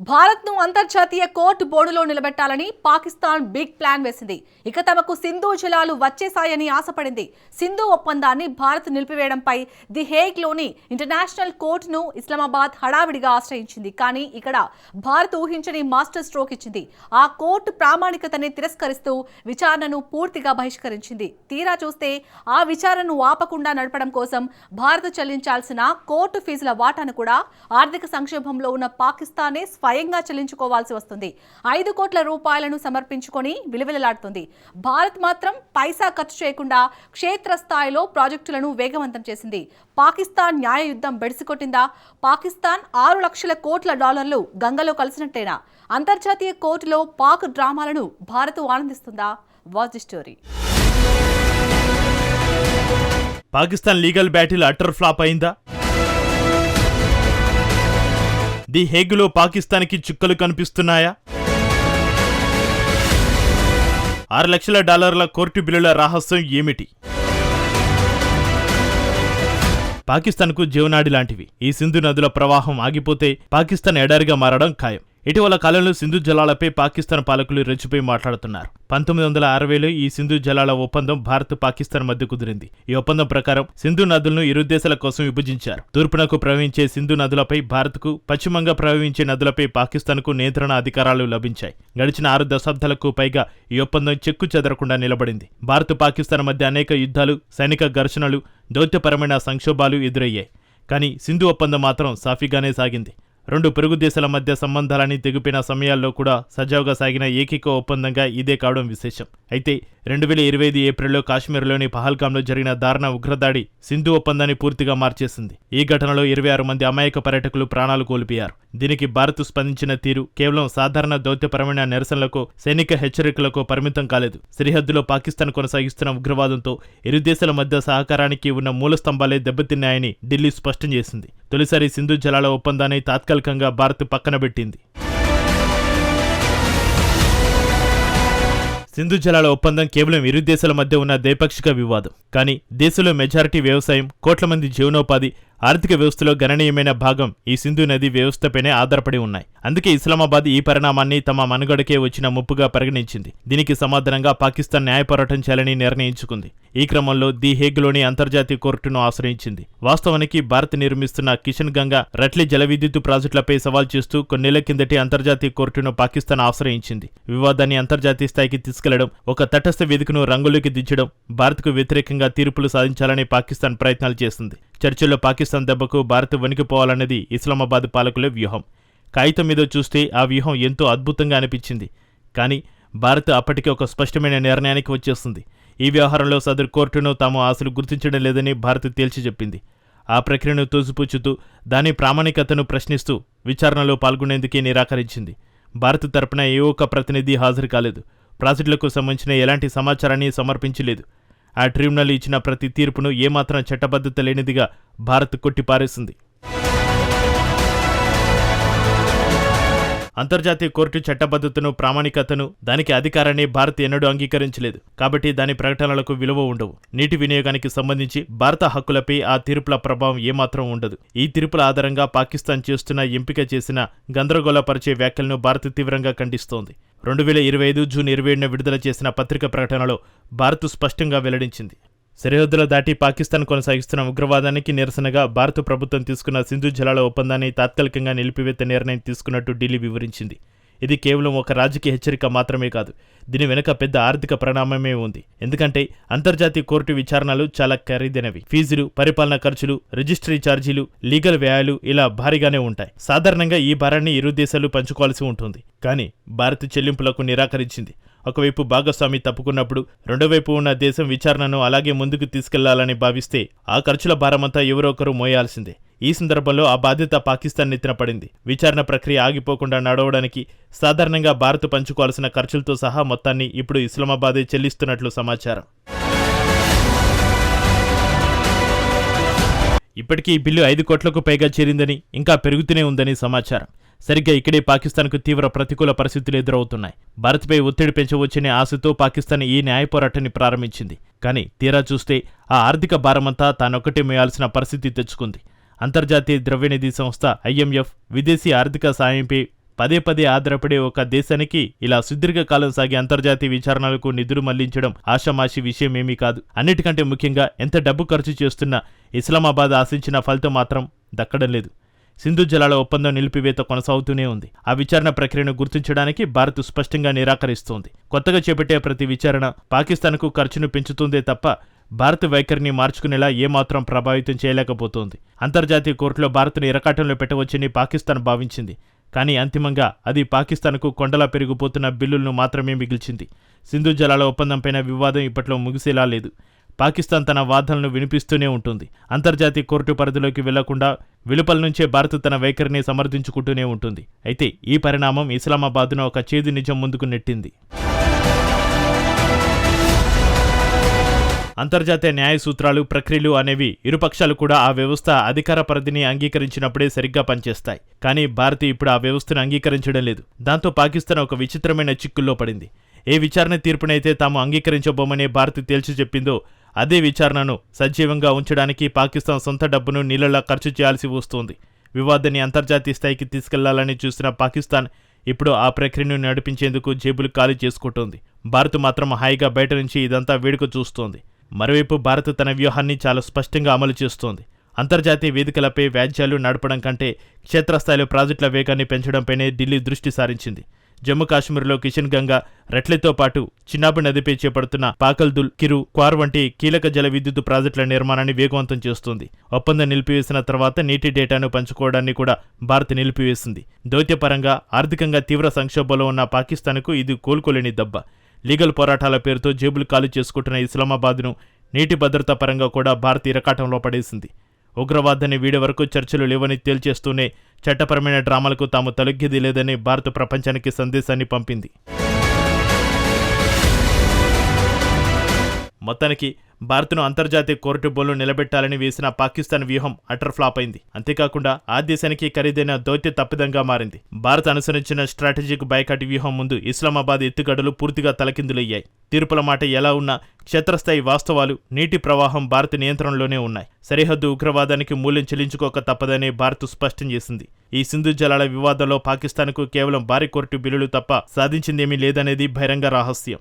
భారత్ ను అంతర్జాతీయ కోర్టు బోర్డులో నిలబెట్టాలని పాకిస్తాన్ బిగ్ ప్లాన్ వేసింది. ఇక తమకు సింధు జలాలు వచ్చేసాయని ఆశపడింది. సింధు ఒప్పందాన్ని భారత్ నిలిపివేయడంపై ది హేగ్ లోని ఇంటర్నేషనల్ కోర్టును ఇస్లామాబాద్ హడావిడిగా ఆశ్రయించింది. కానీ ఇక్కడ భారత్ ఊహించని మాస్టర్ స్ట్రోక్ ఇచ్చింది. ఆ కోర్టు ప్రామాణికతని తిరస్కరిస్తూ విచారణను పూర్తిగా బహిష్కరించింది. తీరా చూస్తే ఆ విచారణను ఆపకుండా నడపడం కోసం భారత్ చెల్లించాల్సిన కోర్టు ఫీజుల వాటాను కూడా ఆర్థిక సంక్షోభంలో ఉన్న పాకిస్తానే స్వయంగా చెల్లించుకోవాల్సి వస్తుంది. 5 కోట్ల రూపాయలను సమర్పించుకొని విలువెలలాడుతుంది. భారత్ మాత్రం పైసా ఖర్చు చేయకుండా క్షేత్రస్థాయిలో ప్రాజెక్టులను వేగవంతం చేసింది. పాకిస్తాన్ న్యాయ యుద్ధం బెడిసికొట్టిందా? పాకిస్తాన్ 6 లక్షల కోట్ల డాలర్లు గంగలో కలిసినట్టేనా? అంతర్జాతీయ కోర్టులో పాక్ డ్రామాలను భారత్ ఆనందిస్తుందా? Watch the story. Pakistan legal battle utter flop అయిందా? ది హేగులో పాకిస్తాన్కి చుక్కలు కనిపిస్తున్నాయా? 6 లక్షల డాలర్ల కోర్టు బిల్లుల రహస్యం ఏమిటి? పాకిస్తాన్కు జీవనాడి లాంటివి ఈ సింధు నదుల ప్రవాహం ఆగిపోతే పాకిస్తాన్ ఎడారిగా మారడం ఖాయం. ఇటీవల కాలంలో సింధు జలాలపై పాకిస్తాన్ పాలకులు రెచ్చిపోయి మాట్లాడుతున్నారు. 1960లో ఈ సింధు జలాల ఒప్పందం భారత్ పాకిస్తాన్ మధ్య కుదిరింది. ఈ ఒప్పందం ప్రకారం సింధు నదులను ఇరు దేశాల కోసం విభజించారు. తూర్పునకు ప్రవహించే సింధు నదులపై భారత్కు, పశ్చిమంగా ప్రవహించే నదులపై పాకిస్తాన్కు నియంత్రణ అధికారాలు లభించాయి. గడిచిన 6 దశాబ్దాలకు పైగా ఈ ఒప్పందం చెక్కు చెదరకుండా నిలబడింది. భారత్ పాకిస్తాన్ మధ్య అనేక యుద్ధాలు, సైనిక ఘర్షణలు, దౌత్యపరమైన సంక్షోభాలు ఎదురయ్యాయి. కానీ సింధు ఒప్పందం మాత్రం సాఫీగానే సాగింది. 2 పొరుగు దేశాల మధ్య సంబంధాలని తెగిపోయిన సమయాల్లో కూడా సజావుగా సాగిన ఏకైక ఒప్పందంగా ఇదే కావడం విశేషం. అయితే 2025 ఏప్రిల్లో కాశ్మీర్లోని పహల్గాంలో జరిగిన దారుణ ఉగ్రదాడి సింధు ఒప్పందాన్ని పూర్తిగా మార్చేసింది. ఈ ఘటనలో 26 మంది అమాయక పర్యాటకులు ప్రాణాలు కోల్పోయారు. దీనికి భారత్ స్పందించిన తీరు కేవలం సాధారణ దౌత్యపరమైన నిరసనలకు, సైనిక హెచ్చరికలకు పరిమితం కాలేదు. సరిహద్దులో పాకిస్తాన్ కొనసాగిస్తున్న ఉగ్రవాదంతో ఇరు దేశాల మధ్య సహకారానికి ఉన్న మూల స్తంభాలే దెబ్బతిన్నాయని ఢిల్లీ స్పష్టం చేసింది. తొలిసారి సింధు జలాల ఒప్పందాన్ని తాత్కాలికంగా భారత్ పక్కనబెట్టింది. సింధు జలాల ఒప్పందం కేవలం ఇరు దేశాల మధ్య ఉన్న ద్వైపాక్షిక వివాదం. కానీ దేశంలో మెజారిటీ వ్యవసాయం, కోట్ల మంది జీవనోపాధి, ఆర్థిక వ్యవస్థలో గణనీయమైన భాగం ఈ సింధు నది వ్యవస్థపైనే ఆధారపడి ఉన్నాయి. అందుకే ఇస్లామాబాద్ ఈ పరిణామాన్ని తమ మనుగడకే వచ్చిన ముప్పుగా పరిగణించింది. దీనికి సమాధానంగా పాకిస్తాన్ న్యాయ పోరాటం చేయాలని నిర్ణయించుకుంది. ఈ క్రమంలో ది హేగ్లోని అంతర్జాతీయ కోర్టును ఆశ్రయించింది. వాస్తవానికి భారత్ నిర్మిస్తున్న కిషన్ గంగా, రట్లీ జల విద్యుత్ ప్రాజెక్టులపై సవాల్ చేస్తూ కొన్నేళ్ల కిందటి అంతర్జాతీయ కోర్టును పాకిస్తాన్ ఆశ్రయించింది. వివాదాన్ని అంతర్జాతీయ స్థాయికి తీసుకెళ్లడం, ఒక తటస్థ వేదికను రంగులోకి దించడం, భారత్కు వ్యతిరేకంగా తీర్పులు సాధించాలని పాకిస్తాన్ ప్రయత్నాలు చేస్తుంది. చర్చల్లో పాకిస్తాన్ దెబ్బకు భారత్ వణికిపోవాలన్నది ఇస్లామాబాద్ పాలకుల వ్యూహం. కాగితం మీద చూస్తే ఆ వ్యూహం ఎంతో అద్భుతంగా అనిపించింది. కానీ భారత్ అప్పటికే ఒక స్పష్టమైన నిర్ణయానికి వచ్చేస్తుంది. ఈ వ్యవహారంలో సదరు కోర్టును తాము అసలు గుర్తించడం లేదని భారత్ తేల్చి చెప్పింది. ఆ ప్రక్రియను తోసిపుచ్చుతూ దాని ప్రామాణికతను ప్రశ్నిస్తూ విచారణలో పాల్గొనేందుకే నిరాకరించింది. భారత్ తరపున ఏ ఒక్క ప్రతినిధి హాజరు కాలేదు. ప్రాజెక్టులకు సంబంధించిన ఎలాంటి సమాచారాన్ని సమర్పించలేదు. ఆ ట్రిబ్యునల్ ఇచ్చిన ప్రతి తీర్పును ఏమాత్రం చట్టబద్ధత లేనిదిగా భారత్ కొట్టిపారేసింది. అంతర్జాతీయ కోర్టు చట్టబద్ధతను, ప్రామాణికతను, దానికి అధికారాన్ని భారత్ ఎన్నడూ అంగీకరించలేదు. కాబట్టి దాని ప్రకటనలకు విలువ ఉండవు. నీటి వినియోగానికి సంబంధించి భారత హక్కులపై ఆ తీర్పుల ప్రభావం ఏమాత్రం ఉండదు. ఈ తీర్పుల ఆధారంగా పాకిస్తాన్ చేస్తున్న ఎంపిక చేసిన గందరగోళపరిచే వ్యాఖ్యలను భారత్ తీవ్రంగా ఖండిస్తోంది. 2025 జూన్ 27న విడుదల చేసిన పత్రిక ప్రకటనలో భారత్ స్పష్టంగా వెల్లడించింది. సరిహద్దుల దాటి పాకిస్తాన్ కొనసాగిస్తున్న ఉగ్రవాదానికి నిరసనగా భారత ప్రభుత్వం తీసుకున్న సింధు జలాల ఒప్పందాన్ని తాత్కాలికంగా నిలిపివేత నిర్ణయం తీసుకున్నట్టు ఢిల్లీ వివరించింది. ఇది కేవలం ఒక రాజకీయ హెచ్చరిక మాత్రమే కాదు. దీని వెనుక పెద్ద ఆర్థిక పరిణామమే ఉంది. ఎందుకంటే అంతర్జాతీయ కోర్టు విచారణలు చాలా ఖరీదైనవి. ఫీజులు, పరిపాలన ఖర్చులు, రిజిస్ట్రీ ఛార్జీలు, లీగల్ వ్యయాలు ఇలా భారీగానే ఉంటాయి. సాధారణంగా ఈ భారాన్ని ఇరు దేశాలు పంచుకోవాల్సి ఉంటుంది. కానీ భారత్ చెల్లింపులకు నిరాకరించింది. ఒకవైపు భాగస్వామి తప్పుకున్నప్పుడు రెండో వైపు ఉన్న దేశం విచారణను అలాగే ముందుకు తీసుకెళ్లాలని భావిస్తే ఆ ఖర్చుల భారమంతా ఎవరో ఒకరు మోయాల్సిందే. ఈ సందర్భంలో ఆ బాధ్యత పాకిస్తాన్ నెత్తిన పడింది. విచారణ ప్రక్రియ ఆగిపోకుండా నడవడానికి సాధారణంగా భారత్ పంచుకోవాల్సిన ఖర్చులతో సహా మొత్తాన్ని ఇప్పుడు ఇస్లామాబాదే చెల్లిస్తున్నట్లు సమాచారం. ఇప్పటికీ ఈ బిల్లు 5 కోట్లకు పైగా చేరిందని, ఇంకా పెరుగుతూనే ఉందని సమాచారం. సరిగ్గా ఇక్కడే పాకిస్తాన్కు తీవ్ర ప్రతికూల పరిస్థితులు ఎదురవుతున్నాయి. భారత్పై ఒత్తిడి పెంచవచ్చనే ఆశతో పాకిస్తాన్ ఈ న్యాయ పోరాటాన్ని ప్రారంభించింది. కానీ తీరా చూస్తే ఆ ఆర్థిక భారమంతా తానొక్కటే మోయాల్సిన పరిస్థితి తెచ్చుకుంది. అంతర్జాతీయ ద్రవ్యనిధి సంస్థ IMF విదేశీ ఆర్థిక సాయంపై పదే పదే ఆధారపడే ఒక దేశానికి ఇలా సుదీర్ఘకాలం సాగే అంతర్జాతీయ విచారణలకు నిధులు మళ్లించడం ఆషామాషి విషయమేమీ కాదు. అన్నిటికంటే ముఖ్యంగా ఎంత డబ్బు ఖర్చు చేస్తున్నా ఇస్లామాబాద్ ఆశించిన ఫలితం మాత్రం దక్కడం లేదు. సింధు జలాల ఒప్పందం నిలిపివేత కొనసాగుతూనే ఉంది. ఆ విచారణ ప్రక్రియను గుర్తించడానికి భారత్ స్పష్టంగా నిరాకరిస్తోంది. కొత్తగా చేపట్టే ప్రతి విచారణ పాకిస్తాన్కు ఖర్చును పెంచుతుందే తప్ప భారత్ వైఖరిని మార్చుకునేలా ఏమాత్రం ప్రభావితం చేయలేకపోతోంది. అంతర్జాతీయ కోర్టులో భారత్ను ఇరకాటంలో పెట్టవచ్చని పాకిస్తాన్ భావించింది. కానీ అంతిమంగా అది పాకిస్తాన్కు కొండలా పెరిగిపోతున్న బిల్లులను మాత్రమే మిగిల్చింది. సింధు జలాల ఒప్పందంపైన వివాదం ఇప్పట్లో ముగిసేలా లేదు. పాకిస్తాన్ తన వాదనలను వినిపిస్తూనే ఉంటుంది. అంతర్జాతీయ కోర్టు పరిధిలోకి వెళ్లకుండా వెలుపల నుంచే భారత్ తన వైఖరిని సమర్థించుకుంటూనే ఉంటుంది. అయితే ఈ పరిణామం ఇస్లామాబాద్ను ఒక చేదు నిజం ముందుకు నెట్టింది. అంతర్జాతీయ న్యాయ సూత్రాలు, ప్రక్రియలు అనేవి ఇరుపక్షాలు కూడా ఆ వ్యవస్థ అధికార పరిధిని అంగీకరించినప్పుడే సరిగ్గా పనిచేస్తాయి. కానీ భారత్ ఇప్పుడు ఆ వ్యవస్థను అంగీకరించడం లేదు. దాంతో పాకిస్తాన్ ఒక విచిత్రమైన చిక్కుల్లో పడింది. ఏ విచారణ తీర్పునైతే తాము అంగీకరించబోమని భారత్ తేల్చి చెప్పిందో అదే విచారణను సజీవంగా ఉంచడానికి పాకిస్తాన్ సొంత డబ్బును నీళ్లలా ఖర్చు చేయాల్సి వస్తోంది. వివాదాన్ని అంతర్జాతీయ స్థాయికి తీసుకెళ్లాలని చూసిన పాకిస్తాన్ ఇప్పుడు ఆ ప్రక్రియను నడిపించేందుకు జేబులు ఖాళీ చేసుకుంటోంది. భారత్ మాత్రం హాయిగా బయట నుంచి ఇదంతా వేడుక చూస్తోంది. మరోవైపు భారత్ తన వ్యూహాన్ని చాలా స్పష్టంగా అమలు చేస్తోంది. అంతర్జాతీయ వేదికలపై వ్యాజ్యాలు నడపడం కంటే క్షేత్రస్థాయిలో ప్రాజెక్టుల వేగాన్ని పెంచడంపైనే ఢిల్లీ దృష్టి సారించింది. జమ్మూ కాశ్మీర్లో కిషన్ గంగా, రట్లెతో పాటు చినాబ్ నదిపై చేపడుతున్న పాకల్దుల్, కిరు, క్వార్ వంటి కీలక జల విద్యుత్ ప్రాజెక్టుల నిర్మాణాన్ని వేగవంతం చేస్తోంది. ఒప్పందం నిలిపివేసిన తర్వాత నీటి డేటాను పంచుకోవడాన్ని కూడా భారత్ నిలిపివేసింది. దౌత్యపరంగా, ఆర్థికంగా తీవ్ర సంక్షోభంలో ఉన్న పాకిస్తాన్కు ఇది కోలుకోలేని దెబ్బ. లీగల్ పోరాటాల పేరుతో జేబులు ఖాళీ చేసుకుంటున్న ఇస్లామాబాద్ను నీటి భద్రతా పరంగా కూడా భారత్ ఇరకాటంలో పడేసింది. ఉగ్రవాదాన్ని వీడే వరకు చర్చలు లేవని తేల్చేస్తూనే చట్టపరమైన డ్రామాలకు తాము తలొగ్గేది లేదని భారత్ ప్రపంచానికి సందేశాన్ని పంపింది. మొత్తానికి భారత్ను అంతర్జాతీయ కోర్టు బోన్లో నిలబెట్టాలని వేసిన పాకిస్తాన్ వ్యూహం అటర్ ఫ్లాప్ అయింది. అంతేకాకుండా ఆ దేశానికి ఖరీదైన దౌత్య తప్పిదంగా మారింది. భారత్ అనుసరించిన స్ట్రాటజిక్ బైకాట్ వ్యూహం ముందు ఇస్లామాబాద్ ఎత్తుగడలు పూర్తిగా తలకిందులయ్యాయి. తీర్పుల మాట ఎలా ఉన్నా క్షేత్రస్థాయి వాస్తవాలు, నీటి ప్రవాహం భారత్ నియంత్రణలోనే ఉన్నాయి. సరిహద్దు ఉగ్రవాదానికి మూల్యం చెల్లించుకోక తప్పదని భారత్ స్పష్టం చేసింది. ఈ సింధు జలాల వివాదంలో పాకిస్తాన్కు కేవలం భారీ కోర్టు బిల్లులు తప్ప సాధించిందేమీ లేదనేది బహిరంగ రహస్యం.